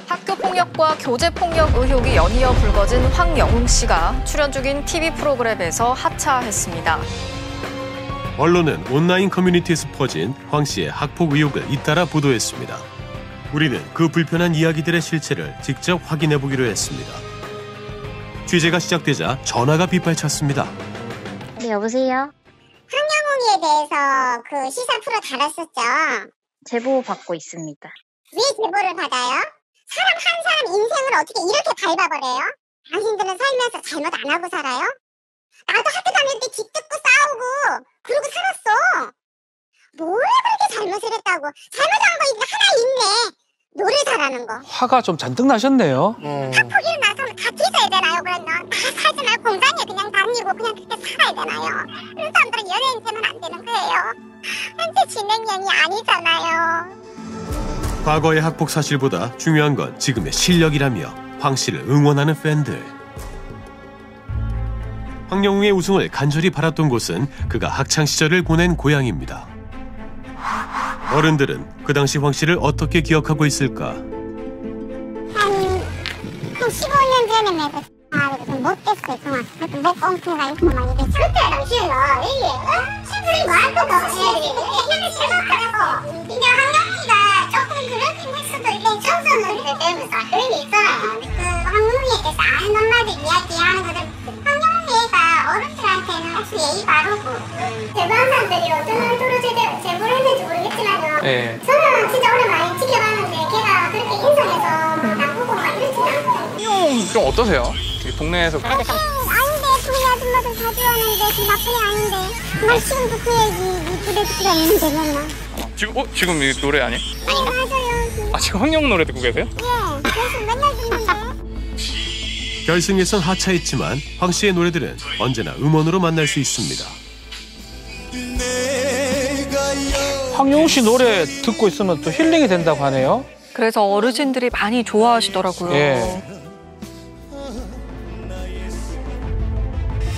학교폭력과 교재폭력 의혹이 연이어 불거진 황영웅 씨가 출연 중인 TV 프로그램에서 하차했습니다. 언론은 온라인 커뮤니티에서 퍼진 황 씨의 학폭 의혹을 잇따라 보도했습니다. 우리는 그 불편한 이야기들의 실체를 직접 확인해보기로 했습니다. 취재가 시작되자 전화가 빗발쳤습니다. 네, 여보세요? 황영웅에 대해서 그 시사 프로 달았었죠? 제보 받고 있습니다. 왜 제보를 받아요? 사람 한 사람 인생을 어떻게 이렇게 밟아버려요? 당신들은 살면서 잘못 안 하고 살아요? 나도 학교 다닐 때 기뜯고 싸우고 그러고 살았어. 뭘 그렇게 잘못을 했다고. 잘못한 거 이게 하나 있네. 노래 잘하는 거. 화가 좀 잔뜩 나셨네요. 학폭 일어나서 같이 있어야 되나요? 그러면 다 살지 말고 공장에 그냥 다니고 그냥 그렇게 살아야 되나요? 그런 사람들은 연예인 되면 안 되는 거예요. 현재 진행형이 아니잖아요. 과거의 학폭 사실보다 중요한 건 지금의 실력이라며 황 씨를 응원하는 팬들. 황영웅의 우승을 간절히 바랐던 곳은 그가 학창시절을 보낸 고향입니다. 어른들은 그 당시 황 씨를 어떻게 기억하고 있을까? 한 15년 전에 내가 좀 못됐어요. 그만 목 엉터가 있고 막 이게 그때 당시에는 이게 친구들이 말도 없이 얘기를 생각하면서 그냥 황영웅이가 조금 그렇긴 했어도 이게 청소년들 때문에 그런 게 있어요. 그 황영웅에 대해서 아는 엄마들 이야기하는 거를 황영웅이가 어른들한테는 아주 예의 바르고 제보한 사람들이 어떤 의도로 제보를 했는지 모르겠지만요. 네. 저는 진짜 오랜만에 지켜봤는데 걔가 그렇게 인상에서 나쁘고 막 이러지 않아요. 형, 좀 어떠세요? 동네에서. 아닌데 동네 아줌마들 자주 오는데 그 나쁜 애 아닌데 말 지금도 그 얘기 이 부대 듣기가 있는데 맨날. 지금 이 노래 아니에요? 아니 맞아요. 지금 황영웅 노래 듣고 계세요? 예, 그래서 맨날 듣는데. 결승에선 하차했지만 황 씨의 노래들은 언제나 음원으로 만날 수 있습니다. 황영웅 씨 노래 듣고 있으면 또 힐링이 된다고 하네요. 그래서 어르신들이 많이 좋아하시더라고요. 예.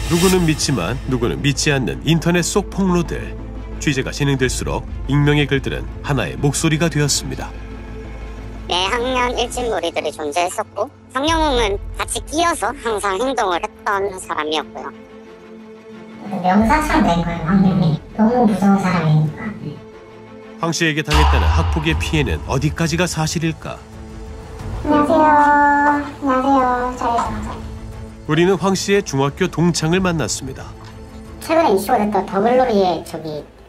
누구는 믿지만 누구는 믿지 않는 인터넷 속 폭로들. 취재가 진행될수록 익명의 글들은 하나의 목소리가 되었습니다. 매학년 일진무리들이 존재했었고 황영웅은 같이 끼어서 항상 행동을 했던 사람이었고요. 명사처럼 된 거예요, 황영웅이. 너무 무서운 사람이니까. 황 씨에게 당했다는 학폭의 피해는 어디까지가 사실일까? 안녕하세요. 잘 우리는 황 씨의 중학교 동창을 만났습니다. 최근에 이슈가 됐던 더글로리의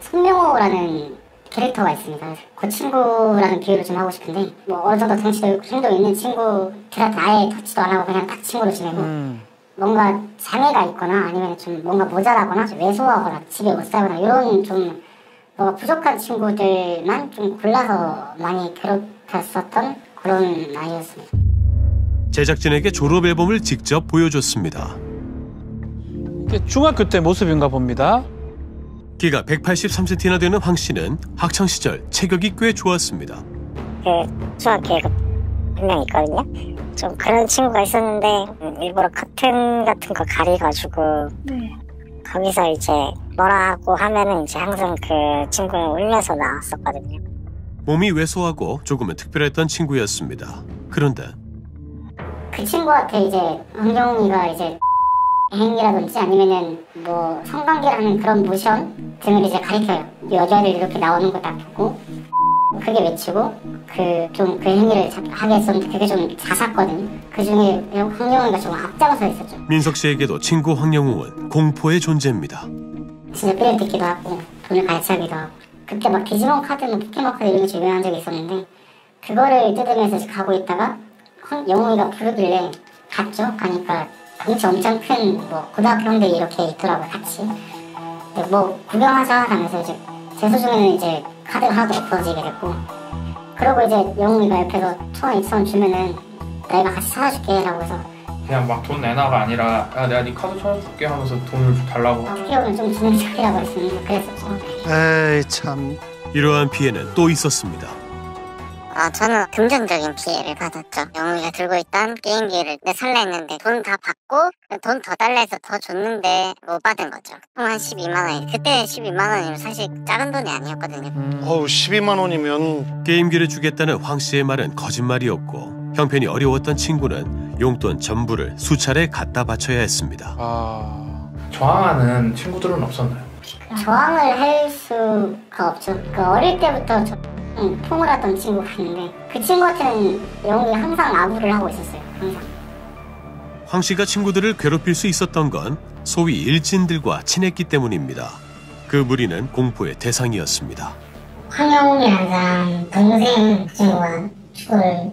송명호라는 캐릭터가 있습니다. 그 친구라는 비유를 좀 하고 싶은데 뭐 어느 정도 덩치도 있고 힘도 있는 친구들한테 아예 터치도 안 하고 그냥 딱 친구로 지내고 뭔가 장애가 있거나 아니면 좀 뭔가 모자라거나 좀 왜소하거나 집에 못 살거나 이런 좀 뭐가 부족한 친구들만 좀 골라서 많이 괴롭혔었던 그런 아이였습니다. 제작진에게 졸업 앨범을 직접 보여줬습니다. 중학교 때 모습인가 봅니다. 키가 183cm나 되는 황 씨는 학창시절 체격이 꽤 좋았습니다. 중학교에 한 명 있거든요. 좀 그런 친구가 있었는데 일부러 커튼 같은 거 가려가지고 거기서 이제 뭐라고 하면은 이제 항상 그 친구는 울면서 나왔었거든요. 몸이 왜소하고 조금은 특별했던 친구였습니다. 그런데 그 친구한테 이제 황영웅이가 이제 행위라든지 아니면은 뭐 성관계라는 그런 모션 등을 이제 가리켜요. 여자들 이렇게 나오는 거 딱 보고 크게 외치고 그 행위를 하게 했었는데 그게 좀 잦았거든요. 그 중에 황영웅이가 좀 앞장서 있었죠. 민석 씨에게도 친구 황영웅은 공포의 존재입니다. 진짜 삐를 듣기도 하고 돈을 갈취하기도 하고 그때 막 디지몬 카드, 뭐 포켓몬 카드 이런 게 유명한 적이 있었는데 그거를 뜯으면서 가고 있다가 영웅이가 부르길래 갔죠. 가니까 덩치 엄청 큰 뭐 고등학교 형들이 이렇게 있더라고요, 같이. 근데 뭐 구경하자 하면서 이제 제 소중에는 이제 카드가 하나도 없어지게 됐고 그러고 이제 영웅이가 옆에서 1,000원, 2,000원 주면은 내가 같이 사줄게 라고 해서 그냥 막 돈 내놔가 아니라 야 내가 네 카드 1,000원 줄게 하면서 돈을 달라고. 어떻게 보면 좀 주는 척이라고 했으니까 그랬었죠. 에이 참. 이러한 피해는 또 있었습니다. 저는 금전적인 피해를 받았죠. 영웅이가 들고 있던 게임기를 내 살라 했는데 돈 다 받고 돈 더 달라 해서 더 줬는데 못 받은 거죠. 한 12만 원. 그때 12만 원이면 사실 작은 돈이 아니었거든요. 12만 원이면 게임기를 주겠다는 황 씨의 말은 거짓말이었고 형편이 어려웠던 친구는 용돈 전부를 수차례 갖다 바쳐야 했습니다. 저항하는 친구들은 없었나요? 저항을 할 수가 없죠. 어릴 때부터 통을 하던 친구가 있는데 그 친구한테는 영웅이 항상 아부를 하고 있었어요. 항상. 황 씨가 친구들을 괴롭힐 수 있었던 건 소위 일진들과 친했기 때문입니다. 그 무리는 공포의 대상이었습니다. 황영웅이라는 사람 동생 친구가 축구를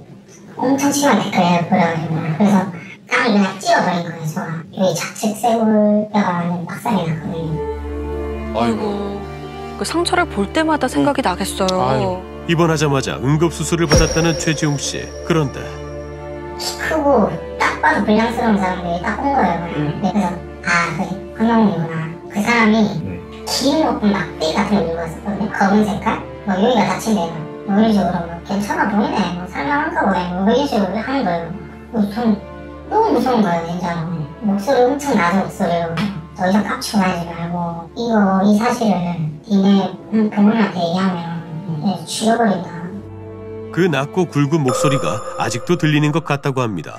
엄청 심하게 그래가지고 그래서 땀을 그냥 찧어버린 거예요. 저가 여기 좌측 쇄골뼈가 막상이 났거든요. 아이고. 그 상처를 볼 때마다 생각이 나겠어요. 아유. 입원하자마자 응급수술을 받았다는 최지웅 씨. 그런데 키 크고 딱 봐도 불량스러운 사람들이 딱 온 거예요. 그래서 그래 황영웅이구나. 그 사람이 긴 옷 막대 같은 거 입었었거든요. 검은 색깔? 여기가 다친 데가 이런 식으로 괜찮아 보이네, 살만한가 보네, 이런 식으로 하는 거예요. 전 너무 무서운 거예요, 진짜로. 목소리 엄청 낮은 목소리로 더 이상 깝치고 다니지 말고 이 사실을 니네 부모님한테 얘기하면 죽여버린다. 그 낮고 굵은 목소리가 아직도 들리는 것 같다고 합니다.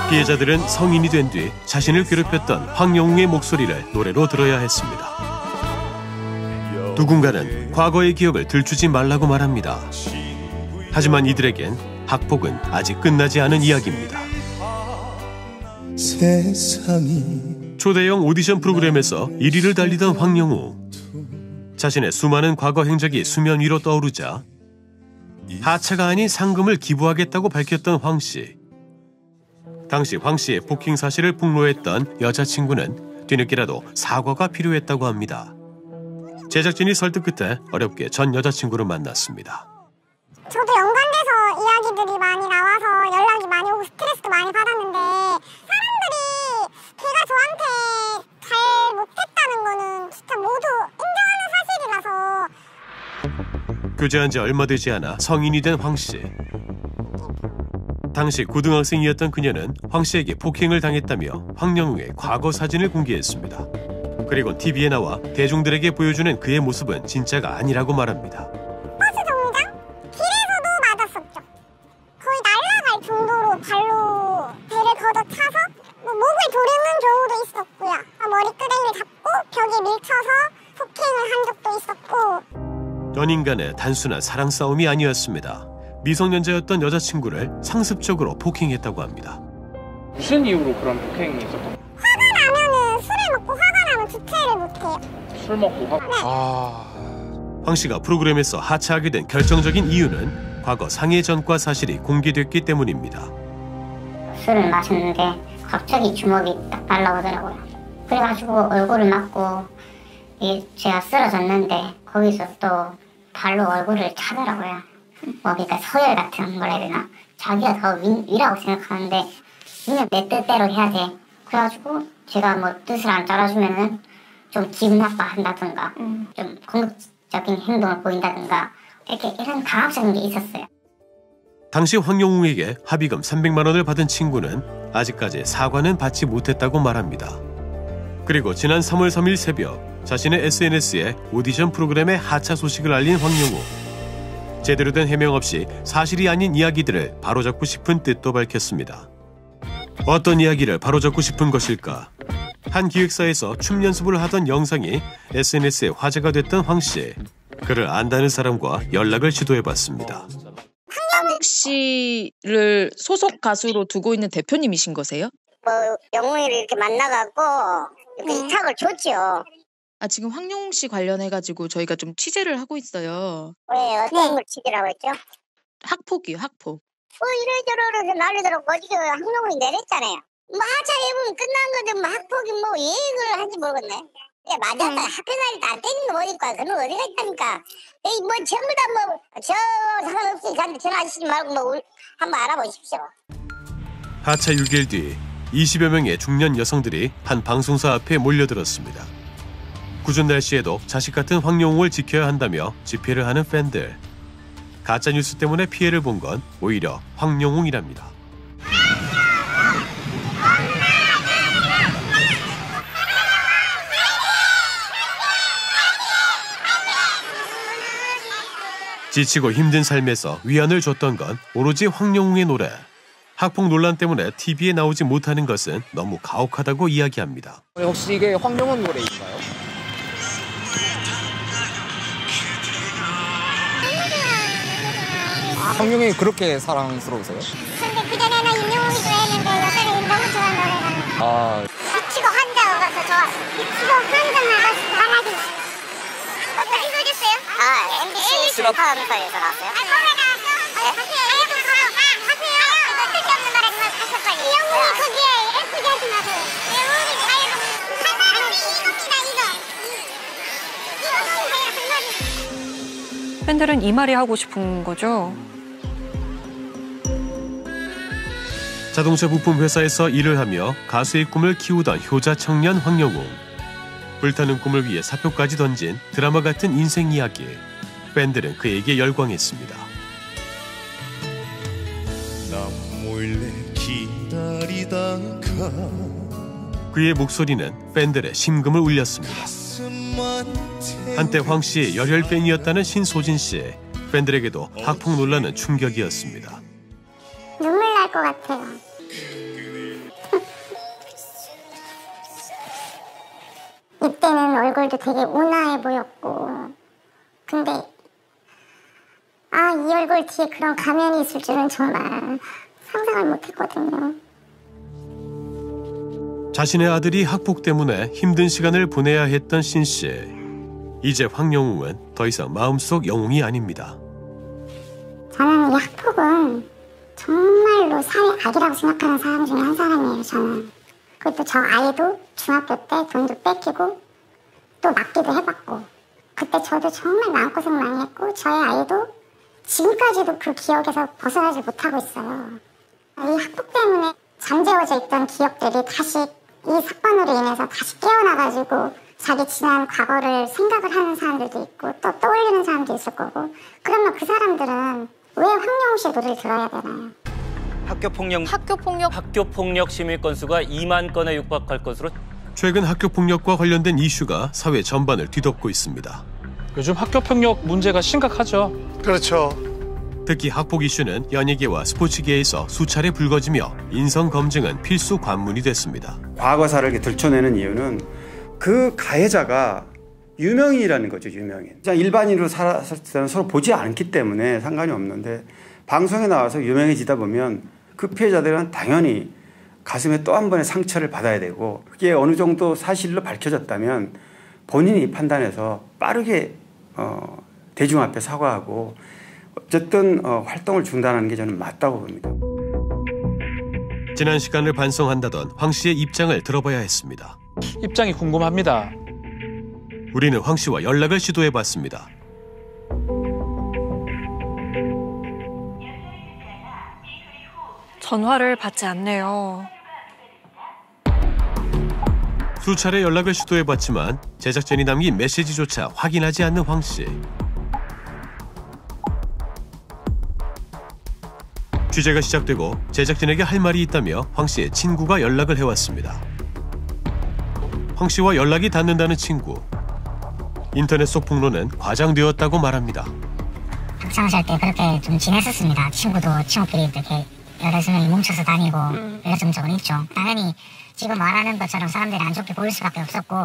피해자들은 성인이 된 뒤 자신을 괴롭혔던 황영웅의 목소리를 노래로 들어야 했습니다. 누군가는 과거의 기억을 들추지 말라고 말합니다. 하지만 이들에겐 학폭은 아직 끝나지 않은 이야기입니다. 초대형 오디션 프로그램에서 1위를 달리던 황영웅. 자신의 수많은 과거 행적이 수면 위로 떠오르자 하차가 아닌 상금을 기부하겠다고 밝혔던 황 씨. 당시 황 씨의 폭행 사실을 폭로했던 여자친구는 뒤늦게라도 사과가 필요했다고 합니다. 제작진이 설득 끝에 어렵게 전 여자친구를 만났습니다. 저도 연관돼서 이야기들이 많이 나와서 연락이 많이 오고 스트레스도 많이 받았는데 사람들이 걔가 저한테 잘 못했다는 거는 진짜 모두 인정하는 사실이라서. 교제한 지 얼마 되지 않아 성인이 된 황 씨. 당시 고등학생이었던 그녀는 황 씨에게 폭행을 당했다며 황영웅의 과거 사진을 공개했습니다. 그리고 TV에 나와 대중들에게 보여주는 그의 모습은 진짜가 아니라고 말합니다. 버스 정류장? 길에서도 맞았었죠. 거의 날아갈 정도로 발로 배를 걷어차서 목을 조르는 경우도 있었고요. 머리끄댕이를 잡고 벽에 밀쳐서 폭행을 한 적도 있었고. 연인간의 단순한 사랑 싸움이 아니었습니다. 미성년자였던 여자친구를 상습적으로 폭행했다고 합니다. 무슨 이유로 그런 폭행이 있었던 거예요? 화가 나면은 술을 먹고 화가 나면 주체를 못해요. 술 먹고 화가? 네. 황 씨가 프로그램에서 하차하게 된 결정적인 이유는 과거 상해 전과 사실이 공개됐기 때문입니다. 술을 마셨는데 갑자기 주먹이 딱 날라오더라고요. 그래가지고 얼굴을 맞고 제가 쓰러졌는데 거기서 또 발로 얼굴을 차더라고요. 그러니까 서열 같은 걸 해야 되나? 자기가 더 위라고 생각하는데 그냥 내 뜻대로 해야 돼. 그래가지고 제가 뜻을 안 따라주면은 좀 기분 나빠한다든가 좀 공격적인 행동을 보인다든가 이런 강압적인 게 있었어요. 당시 황영웅에게 합의금 300만 원을 받은 친구는 아직까지 사과는 받지 못했다고 말합니다. 그리고 지난 3월 3일 새벽 자신의 SNS에 오디션 프로그램의 하차 소식을 알린 황영웅. 제대로 된 해명 없이 사실이 아닌 이야기들을 바로잡고 싶은 뜻도 밝혔습니다. 어떤 이야기를 바로잡고 싶은 것일까? 한 기획사에서 춤 연습을 하던 영상이 SNS에 화제가 됐던 황 씨. 그를 안다는 사람과 연락을 시도해봤습니다. 황 씨를 소속 가수로 두고 있는 대표님이신 거세요? 영웅이를 이렇게 만나갖고 이탁을 줬죠. 지금 황영웅 씨 관련해가지고 저희가 좀 취재를 하고 있어요. 왜 어떤 걸 취재라고 했죠? 학폭이요, 학폭. 이래저래 난리더라고. 어저께 황영웅이 내렸잖아요. 하차 예보면 끝난 건데 학폭이 얘기를 한지 모르겠네. 맞았다. 학교 다닐 때 안 때리는 거 어디까? 그런 어디가 있다니까. 전부 다 저 상관없이 저한테 전화하시지 말고 한번 알아보십시오. 하차 6일 뒤 20여 명의 중년 여성들이 한 방송사 앞에 몰려들었습니다. 궂은 날씨에도 자식 같은 황영웅을 지켜야 한다며 집회를 하는 팬들. 가짜뉴스 때문에 피해를 본 건 오히려 황영웅이랍니다. 지치고 힘든 삶에서 위안을 줬던 건 오로지 황영웅의 노래. 학폭 논란 때문에 TV에 나오지 못하는 것은 너무 가혹하다고 이야기합니다. 혹시 이게 황영웅 노래인가요? 황영웅이 그렇게 사랑스러우세요? 근데 그전에는 임영웅이 좋아했는데 요새는 너무 좋아하는 노래가 미치고 환장 가서 좋았어. 미치고 환장 나가서 말하기 어떻게 소개했어요? MBC 슈퍼스타에서 나왔어요? 서울에 나왔어? 가세요. 가세요. 이거 쓸데없는 말하지 말고 가서 빨리. 영웅이 거기에 예쁘게 하지 마세요. 영웅이 자유로 한 말은 이겁니다 이거. 팬들은 이 말이 하고 싶은 거죠. 자동차 부품 회사에서 일을 하며 가수의 꿈을 키우던 효자 청년 황영웅. 불타는 꿈을 위해 사표까지 던진 드라마 같은 인생 이야기. 팬들은 그에게 열광했습니다. 나 몰래 기다리다가 그의 목소리는 팬들의 심금을 울렸습니다. 한때 황 씨의 열혈 팬이었다는 신소진 씨. 팬들에게도 학폭 논란은 충격이었습니다. 눈물 날 것 같아요. 이때는 얼굴도 되게 온화해 보였고, 근데 이 얼굴 뒤에 그런 가면이 있을 줄은 정말 상상을 못했거든요. 자신의 아들이 학폭 때문에 힘든 시간을 보내야 했던 신 씨. 이제 황영웅은 더 이상 마음속 영웅이 아닙니다. 저는 이 학폭은 정말로 사회 악이라고 생각하는 사람 중에 한 사람이에요, 저는. 그것도 저 아이도 중학교 때 돈도 뺏기고 또 맞기도 해봤고, 그때 저도 정말 마음고생 많이 했고 저희 아이도 지금까지도 그 기억에서 벗어나지 못하고 있어요. 이 학폭 때문에 잠재워져 있던 기억들이 다시 이 사건으로 인해서 다시 깨어나가지고 자기 지난 과거를 생각을 하는 사람들도 있고 또 떠올리는 사람도 있을 거고, 그러면 그 사람들은 왜 황영웅 씨 노래를 들어야 되나요? 학교폭력 시민 건수가 2만 건에 육박할 것으로. 최근 학교폭력과 관련된 이슈가 사회 전반을 뒤덮고 있습니다. 요즘 학교폭력 문제가 심각하죠. 그렇죠. 특히 학폭 이슈는 연예계와 스포츠계에서 수차례 불거지며 인성검증은 필수 관문이 됐습니다. 과거사를 들춰내는 이유는 그 가해자가 유명인이라는 거죠, 유명인. 일반인으로 살았을 때는 서로 보지 않기 때문에 상관이 없는데 방송에 나와서 유명해지다 보면 그 피해자들은 당연히 가슴에 또 한 번의 상처를 받아야 되고, 그게 어느 정도 사실로 밝혀졌다면 본인이 판단해서 빠르게 대중 앞에 사과하고 어쨌든 활동을 중단하는 게 저는 맞다고 봅니다. 지난 시간을 반성한다던 황 씨의 입장을 들어봐야 했습니다. 입장이 궁금합니다. 우리는 황 씨와 연락을 시도해봤습니다. 전화를 받지 않네요. 수차례 연락을 시도해봤지만 제작진이 남긴 메시지조차 확인하지 않는 황 씨. 취재가 시작되고 제작진에게 할 말이 있다며 황 씨의 친구가 연락을 해왔습니다. 황 씨와 연락이 닿는다는 친구. 인터넷 속 폭로는 과장되었다고 말합니다. 학창시절 때 그렇게 좀 지냈었습니다. 친구끼리 이렇게 여러 명이 뭉쳐서 다니고 이랬던 적은 있죠. 당연히 지금 말하는 것처럼 사람들이 안 좋게 보일 수밖에 없었고,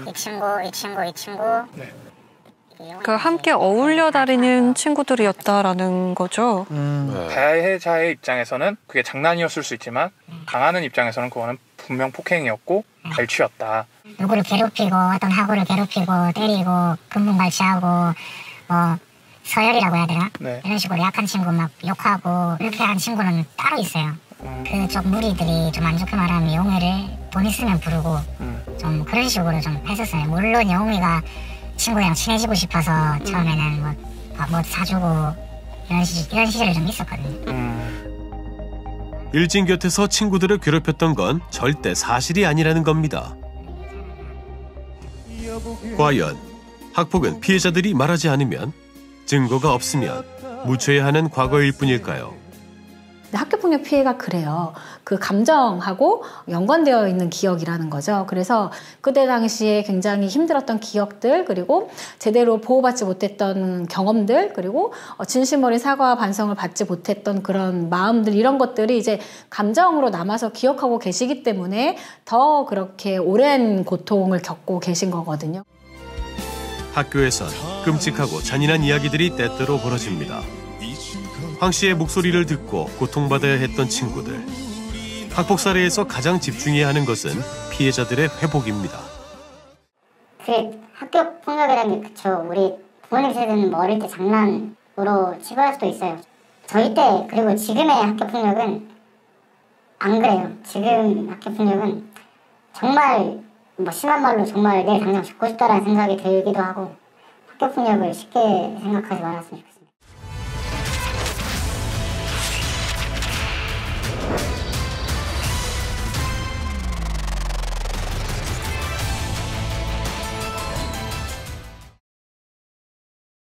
이 친구. 네. 그 함께 어울려 다니는 친구들이었다라는 거죠. 가해자의 입장에서는 그게 장난이었을 수 있지만 당하는 입장에서는 그거는 분명 폭행이었고 갈취였다. 누구를 괴롭히고 어떤 학우를 괴롭히고 때리고 근본갈취하고 서열이라고 해야 되나? 네. 이런 식으로 약한 친구 막 욕하고 이렇게 한 친구는 따로 있어요. 그쪽 무리들이 좀 안 좋게 말하면 영웅이를 돈 있으면 부르고 좀 그런 식으로 좀 했었어요. 물론 영웅이가 친구랑 친해지고 싶어서 처음에는 뭐 사주고 이런 시절이 좀 있었거든요. 일진 곁에서 친구들을 괴롭혔던 건 절대 사실이 아니라는 겁니다. 과연 학폭은 피해자들이 말하지 않으면, 증거가 없으면 묻혀야 하는 과거일 뿐일까요? 근데 학교폭력 피해가 그래요. 그 감정하고 연관되어 있는 기억이라는 거죠. 그래서 그때 당시에 굉장히 힘들었던 기억들, 그리고 제대로 보호받지 못했던 경험들, 그리고 진심 어린 사과와 반성을 받지 못했던 그런 마음들, 이런 것들이 이제 감정으로 남아서 기억하고 계시기 때문에 더 그렇게 오랜 고통을 겪고 계신 거거든요. 학교에선 끔찍하고 잔인한 이야기들이 때때로 벌어집니다. 황 씨의 목소리를 듣고 고통받아야 했던 친구들. 학폭 사례에서 가장 집중해야 하는 것은 피해자들의 회복입니다. 학교 폭력이라는 게 그쵸. 우리 부모님 세대는 어릴 때 장난으로 치부할 수도 있어요. 저희 때 그리고 지금의 학교 폭력은 안 그래요. 지금 학교 폭력은 정말 심한 말로 정말 내일 당장 죽고 싶다라는 생각이 들기도 하고 학교 폭력을 쉽게 생각하지 말았으면 좋겠어요.